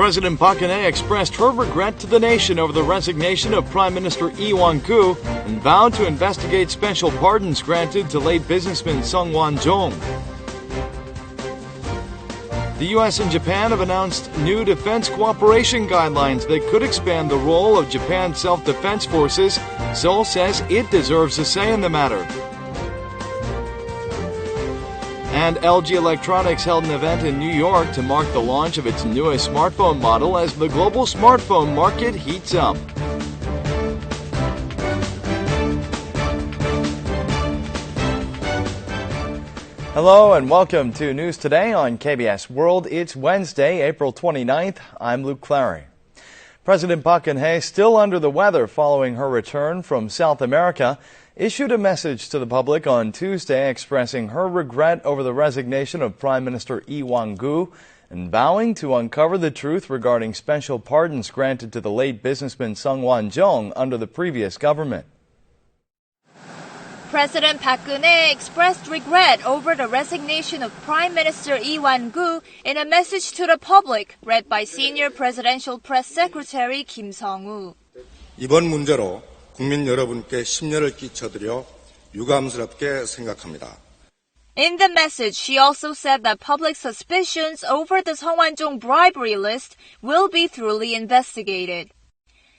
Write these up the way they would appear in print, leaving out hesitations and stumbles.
President Park Geun-hye expressed her regret to the nation over the resignation of Prime Minister Lee Wan-koo and vowed to investigate special pardons granted to late businessman Sung Woan-jong. The U.S. and Japan have announced new defense cooperation guidelines that could expand the role of Japan's self-defense forces. Seoul says it deserves a say in the matter. And LG Electronics held an event in New York to mark the launch of its newest smartphone model as the global smartphone market heats up. Hello and welcome to News Today on KBS World. It's Wednesday, April 29th. I'm Luke Clary. President Park Geun-hye, still under the weather following her return from South America, issued a message to the public on Tuesday expressing her regret over the resignation of Prime Minister Lee Wan-koo and vowing to uncover the truth regarding special pardons granted to the late businessman Sung Woan-jong under the previous government. President Park Geun-hye expressed regret over the resignation of Prime Minister Lee Wan-koo in a message to the public read by Senior Presidential Press Secretary Kim Sung-woo. 이번 문제로 국민 여러분께 심려를 끼쳐드려 유감스럽게 생각합니다. In the message, she also said that public suspicions over the Sung Woan-jong bribery list will be thoroughly investigated.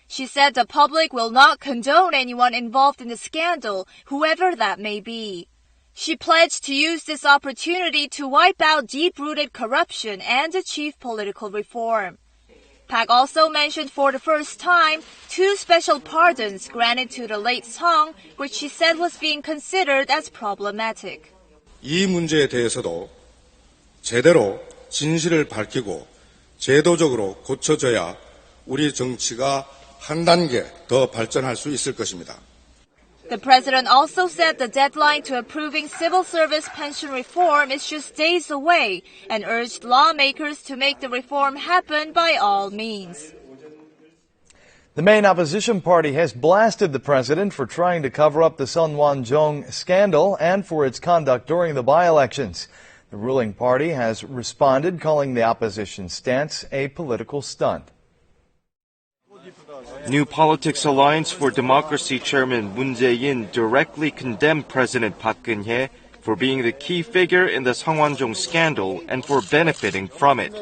She said the public will not condone anyone involved in the scandal, whoever that may be. She pledged to use this opportunity to wipe out deep-rooted corruption and achieve political reform. Park also mentioned for the first time 2 special pardons granted to the late Sung, which she said was being considered as problematic. 이 문제에 대해서도 제대로 진실을 밝히고 제도적으로 고쳐져야 우리 정치가 한 단계 더 발전할 수 있을 것입니다. The president also said the deadline to approving civil service pension reform is just days away and urged lawmakers to make the reform happen by all means. The main opposition party has blasted the president for trying to cover up the Sung Woan-jong scandal and for its conduct during the by-elections. The ruling party has responded, calling the opposition's stance a political stunt. New Politics Alliance for Democracy Chairman Moon Jae-in directly condemned President Park Geun-hye for being the key figure in the Sung Woan-jong scandal and for benefiting from it.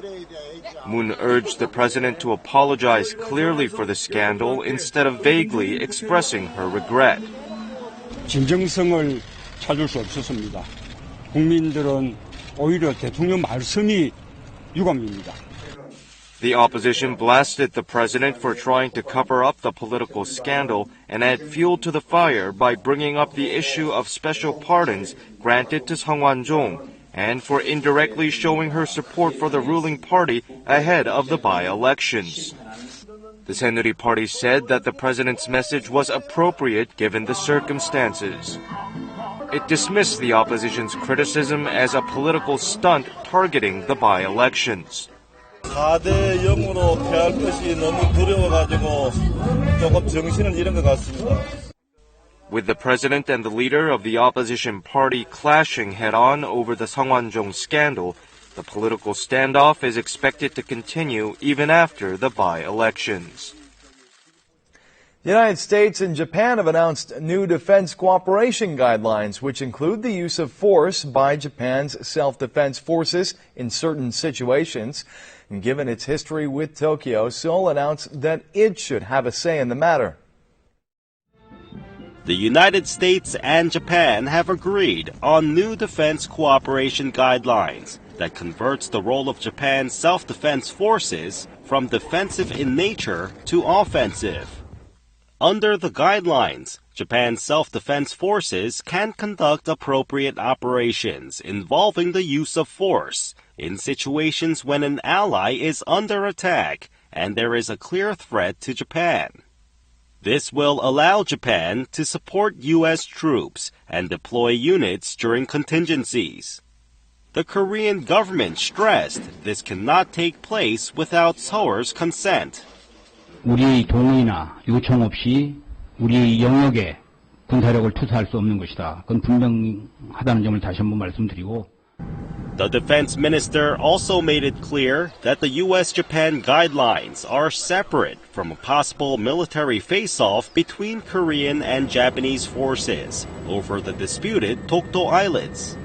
Moon urged the president to apologize clearly for the scandal instead of vaguely expressing her regret. 진정성을 찾을 수 없었습니다. 국민들은 오히려 대통령 말씀이 유감입니다. The opposition blasted the president for trying to cover up the political scandal and add fuel to the fire by bringing up the issue of special pardons granted to Sung Woan-jong and for indirectly showing her support for the ruling party ahead of the by-elections. The Saenuri party said that the president's message was appropriate given the circumstances. It dismissed the opposition's criticism as a political stunt targeting the by-elections. 4대 0으로 패할 것이 너무 두려워가지고 조금 정신을 잃은 것 같습니다. With the president and the leader of the opposition party clashing head-on over the Sung Woan-jong scandal, the political standoff is expected to continue even after the by-elections. The United States and Japan have announced new defense cooperation guidelines, which include the use of force by Japan's self-defense forces in certain situations. And given its history with Tokyo, Seoul announced that it should have a say in the matter. The United States and Japan have agreed on new defense cooperation guidelines that converts the role of Japan's self-defense forces from defensive in nature to offensive. Under the guidelines, Japan's self-defense forces can conduct appropriate operations involving the use of force in situations when an ally is under attack and there is a clear threat to Japan. This will allow Japan to support U.S. troops and deploy units during contingencies. The Korean government stressed this cannot take place without Seoul's consent. 우리의 동의나 요청 없이 우리의 영역에 군사력을 투사할 수 없는 것이다. 그건 분명하다는 점을 다시 한번 말씀드리고 The defense minister also made it clear that the U.S.-Japan guidelines are separate from a possible military face-off between Korean and Japanese forces over the disputed Dokdo Islands.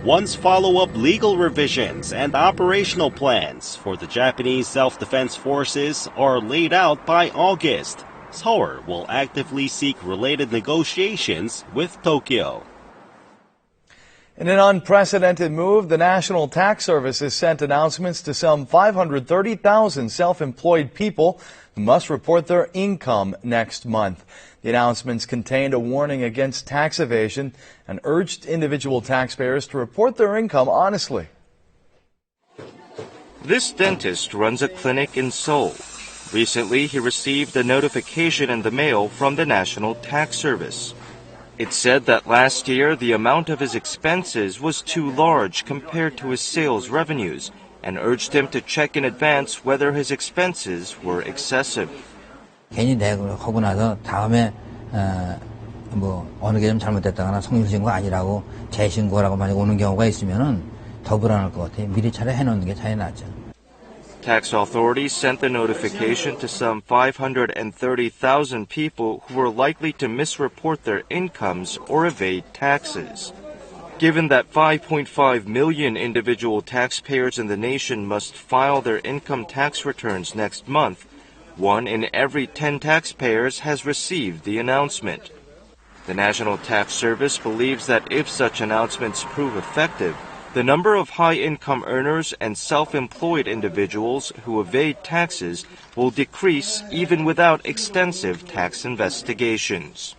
Once follow-up legal revisions and operational plans for the Japanese self-defense forces are laid out by August, Seoul will actively seek related negotiations with Tokyo. In an unprecedented move, the National Tax Service has sent announcements to some 530,000 self-employed people who must report their income next month. The announcements contained a warning against tax evasion and urged individual taxpayers to report their income honestly. This dentist runs a clinic in Seoul. Recently, he received a notification in the mail from the National Tax Service. It said that last year, the amount of his expenses was too large compared to his sales revenues and urged him to check in advance whether his expenses were excessive. 괜히 내고 하고 나서 다음에 뭐 어느 게 좀 잘못됐다거나 성실신고 아니라고 재신고라고 만약 오는 경우가 있으면은 더 불안할 것 같아요. 미리 차례 해놓는 게 차이 낫죠. Tax authorities sent the notification to some 530,000 people who were likely to misreport their incomes or evade taxes. Given that 5.5 million individual taxpayers in the nation must file their income tax returns next month, 1 in every 10 taxpayers has received the announcement. The National Tax Service believes that if such announcements prove effective, the number of high-income earners and self-employed individuals who evade taxes will decrease even without extensive tax investigations.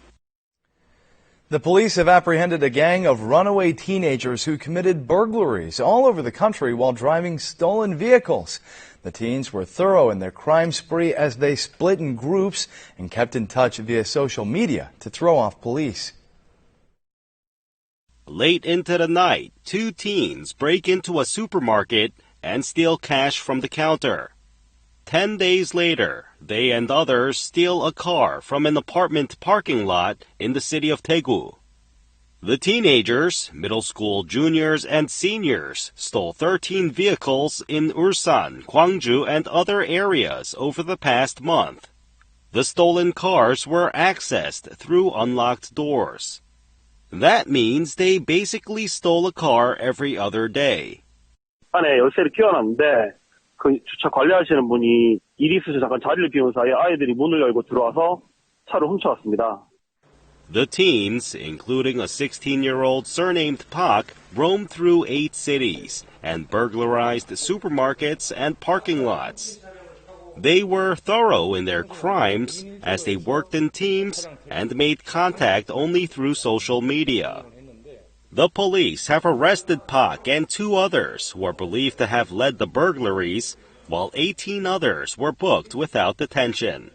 The police have apprehended a gang of runaway teenagers who committed burglaries all over the country while driving stolen vehicles. The teens were thorough in their crime spree as they split in groups and kept in touch via social media to throw off police. Late into the night, 2 teens break into a supermarket and steal cash from the counter. 10 days later, they and others steal a car from an apartment parking lot in the city of Daegu. The teenagers, middle school juniors and seniors, stole 13 vehicles in Ulsan, Gwangju, and other areas over the past month. The stolen cars were accessed through unlocked doors. That means they basically stole a car every other day. 안에 열쇠를 끼워놨는데 그 주차 관리하시는 분이 일이 있어서 잠깐 자리를 비운 사이에 아이들이 문을 열고 들어와서 차를 훔쳐왔습니다. The teens, including a 16-year-old surnamed Park, roamed through 8 cities and burglarized supermarkets and parking lots. They were thorough in their crimes as they worked in teams and made contact only through social media. The police have arrested Park and 2 others who are believed to have led the burglaries, while 18 others were booked without detention.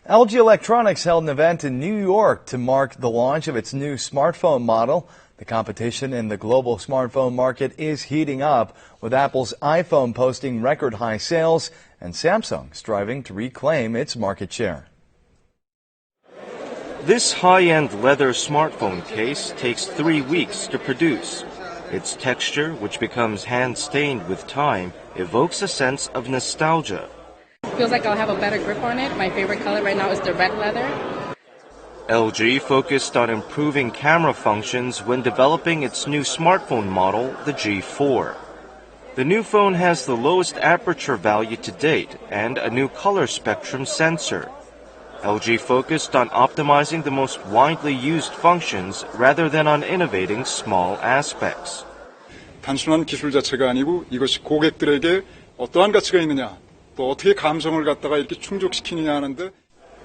LG Electronics held an event in New York to mark the launch of its new smartphone model. The competition in the global smartphone market is heating up, with Apple's iPhone posting record high sales and Samsung striving to reclaim its market share. This high-end leather smartphone case takes 3 weeks to produce. Its texture, which becomes hand-stained with time, evokes a sense of nostalgia. Feels like I'll have a better grip on it. My favorite color right now is the red leather. LG focused on improving camera functions when developing its new smartphone model, the G4. The new phone has the lowest aperture value to date and a new color spectrum sensor. LG focused on optimizing the most widely used functions rather than on innovating small aspects. 단순한 기술 자체가 아니고 이것이 고객들에게 어떠한 가치가 있느냐, 또 어떻게 감성을 갖다가 이렇게 충족시키느냐 하는데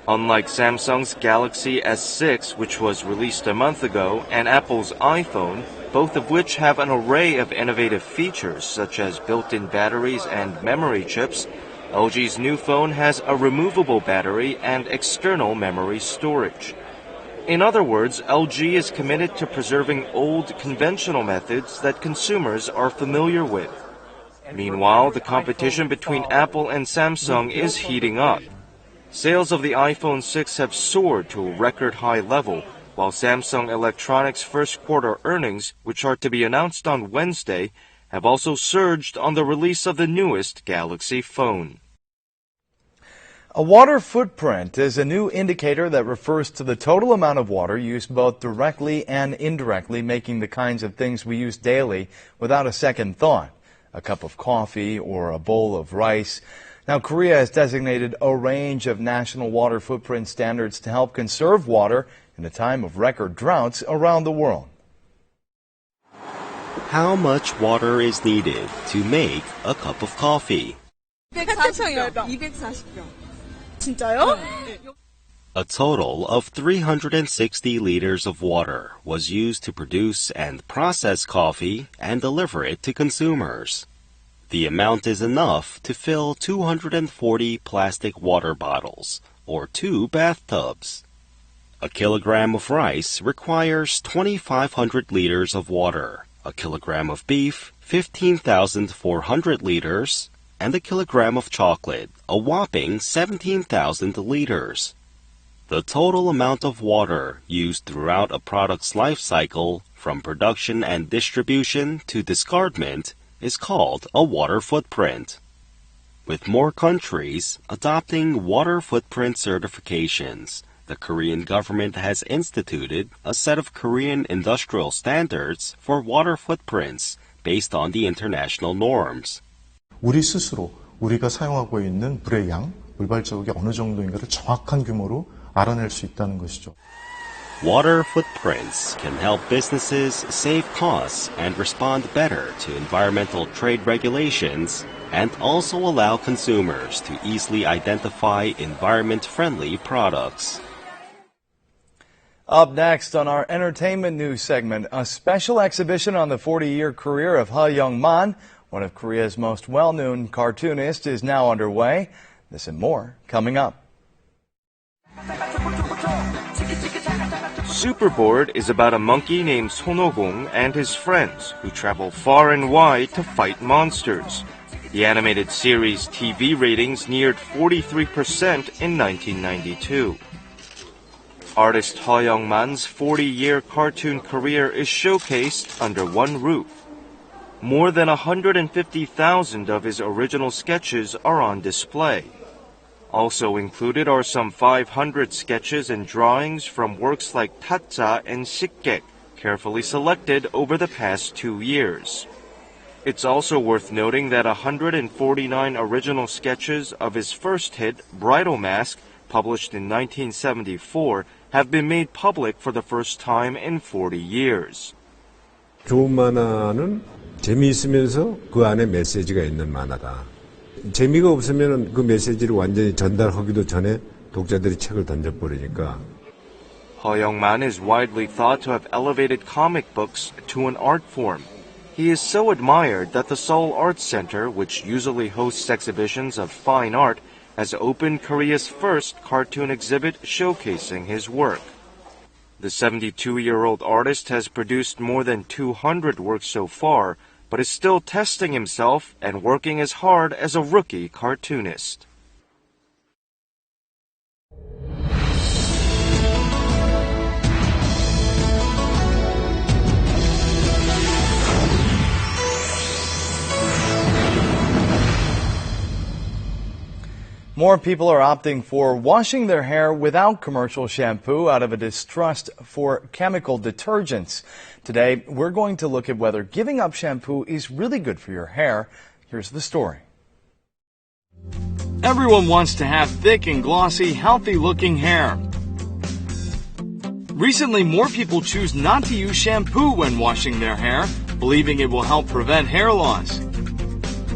Unlike Samsung's Galaxy S6, which was released a month ago, and Apple's iPhone, both of which have an array of innovative features such as built-in batteries and memory chips, LG's new phone has a removable battery and external memory storage. In other words, LG is committed to preserving old conventional methods that consumers are familiar with. Meanwhile, the competition between Apple and Samsung is heating up. Sales of the iPhone 6 have soared to a record high level, while Samsung Electronics' first quarter earnings, which are to be announced on Wednesday, have also surged on the release of the newest Galaxy phone. A water footprint is a new indicator that refers to the total amount of water used both directly and indirectly, making the kinds of things we use daily without a second thought. A cup of coffee or a bowl of rice. Now, Korea has designated a range of national water footprint standards to help conserve water in a time of record droughts around the world. How much water is needed to make a cup of coffee? 240병. 240병. 진짜요? A total of 360 liters of water was used to produce and process coffee and deliver it to consumers. The amount is enough to fill 240 plastic water bottles, or 2 bathtubs. A kilogram of rice requires 2,500 liters of water, a kilogram of beef, 15,400 liters, and a kilogram of chocolate, a whopping 17,000 liters. The total amount of water used throughout a product's life cycle, from production and distribution to discardment, is called a water footprint. With more countries adopting water footprint certifications, the Korean government has instituted a set of Korean industrial standards for water footprints based on the international norms. 우리 스스로 우리가 사용하고 있는 물의 양, 물발 자국이 어느 정도인가를 정확한 규모로 알아낼 수 있다는 것이죠. Water footprints can help businesses save costs and respond better to environmental trade regulations, and also allow consumers to easily identify environment-friendly products. Up next on our entertainment news segment, a special exhibition on the 40-year career of Park Geun-hye, one of Korea's most well-known cartoonists, is now underway. This and more coming up. Superboard is about a monkey named Sonogong and his friends who travel far and wide to fight monsters. The animated series' TV ratings neared 43% in 1992. Artist Park Geun-hye's 40-year cartoon career is showcased under one roof. More than 150,000 of his original sketches are on display. Also included are some 500 sketches and drawings from works like Tatza and Sikgek, carefully selected over the past 2 years. It's also worth noting that 149 original sketches of his first hit, Bridal Mask, published in 1974, have been made public for the first time in 40 years. 좋은 만화는 재미있으면서 그 안에 메시지가 있는 만화다. 재미가 없으면 그 메시지를 완전히 전달하기도 전에 독자들이 책을 던져버리니까. Park Geun-hye is widely thought to have elevated comic books to an art form. He is so admired that the Seoul Arts Center, which usually hosts exhibitions of fine art, has opened Korea's first cartoon exhibit showcasing his work. The 72-year-old artist has produced more than 200 works so far, but is still testing himself and working as hard as a rookie cartoonist. More people are opting for washing their hair without commercial shampoo out of a distrust for chemical detergents. Today, we're going to look at whether giving up shampoo is really good for your hair. Here's the story. Everyone wants to have thick and glossy, healthy-looking hair. Recently, more people choose not to use shampoo when washing their hair, believing it will help prevent hair loss.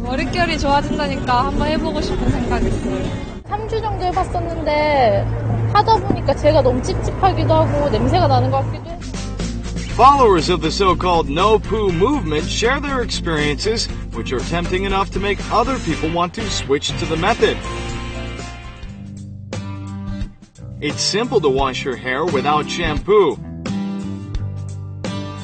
머릿결이 좋아진다니까 한번 해보고 싶은 생각이 있어요. 3주 정도 해봤었는데 하다 보니까 제가 너무 찝찝하기도 하고 냄새가 나는 것 같기도 해요. Followers of the so-called no-poo movement share their experiences, which are tempting enough to make other people want to switch to the method. It's simple to wash your hair without shampoo.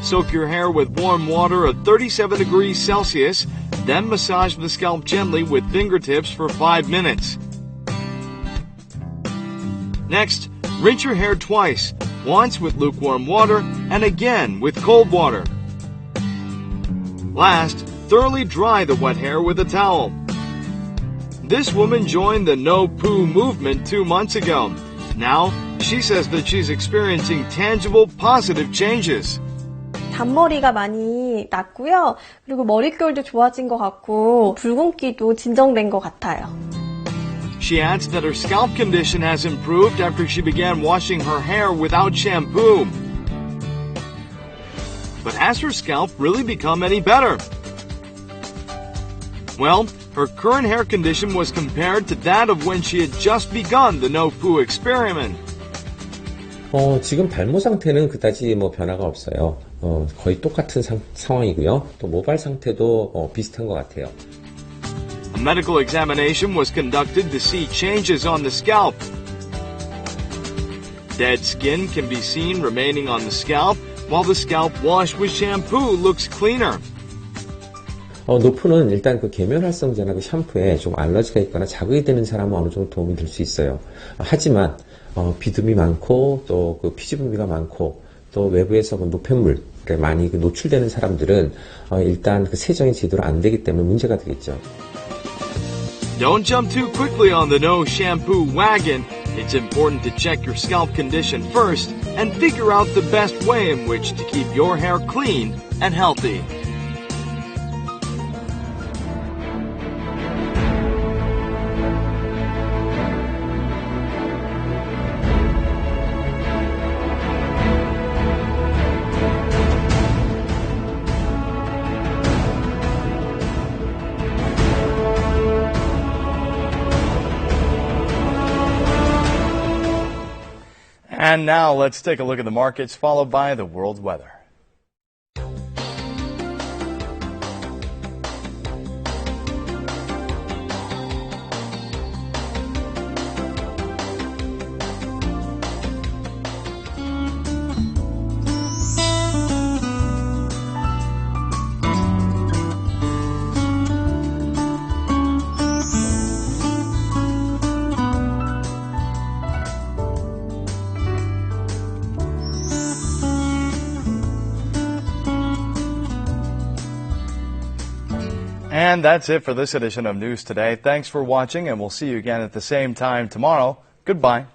Soak your hair with warm water at 37 degrees Celsius, then massage the scalp gently with fingertips for 5 minutes. Next, rinse your hair twice, once with lukewarm water and again with cold water. Last, thoroughly dry the wet hair with a towel. This woman joined the No Poo movement 2 months ago. Now, she says that she's experiencing tangible, positive changes. 단머리가 많이 났고요. 그리고 머릿결도 좋아진 것 같고 붉은기도 진정된 것 같아요. She adds that her scalp condition has improved after she began washing her hair without shampoo. But has her scalp really become any better? Well, her current hair condition was compared to that of when she had just begun the No Poo experiment. 지금 발모 상태는 그다지 변화가 없어요. 거의 똑같은 상황이고요. 또 모발 상태도 비슷한 것 같아요. A medical examination was conducted to see changes on the scalp. Dead skin can be seen remaining on the scalp, while the scalp washed with shampoo looks cleaner. 노프는 일단 그 계면활성제나 그 샴푸에 좀 알러지가 있거나 자극이 되는 사람은 어느 정도 도움이 될 수 있어요. 하지만 비듬이 많고 또 그 피지분비가 많고 또 외부에서 노폐물 많이 노출되는 사람들은 일단 그 세정이 제대로 안 되기 때문에 문제가 되겠죠. Don't jump too quickly on the no shampoo wagon. It's important to check your scalp condition first and figure out the best way in which to keep your hair clean and healthy. And now let's take a look at the markets, followed by the world weather. And that's it for this edition of News Today. Thanks for watching, and we'll see you again at the same time tomorrow. Goodbye.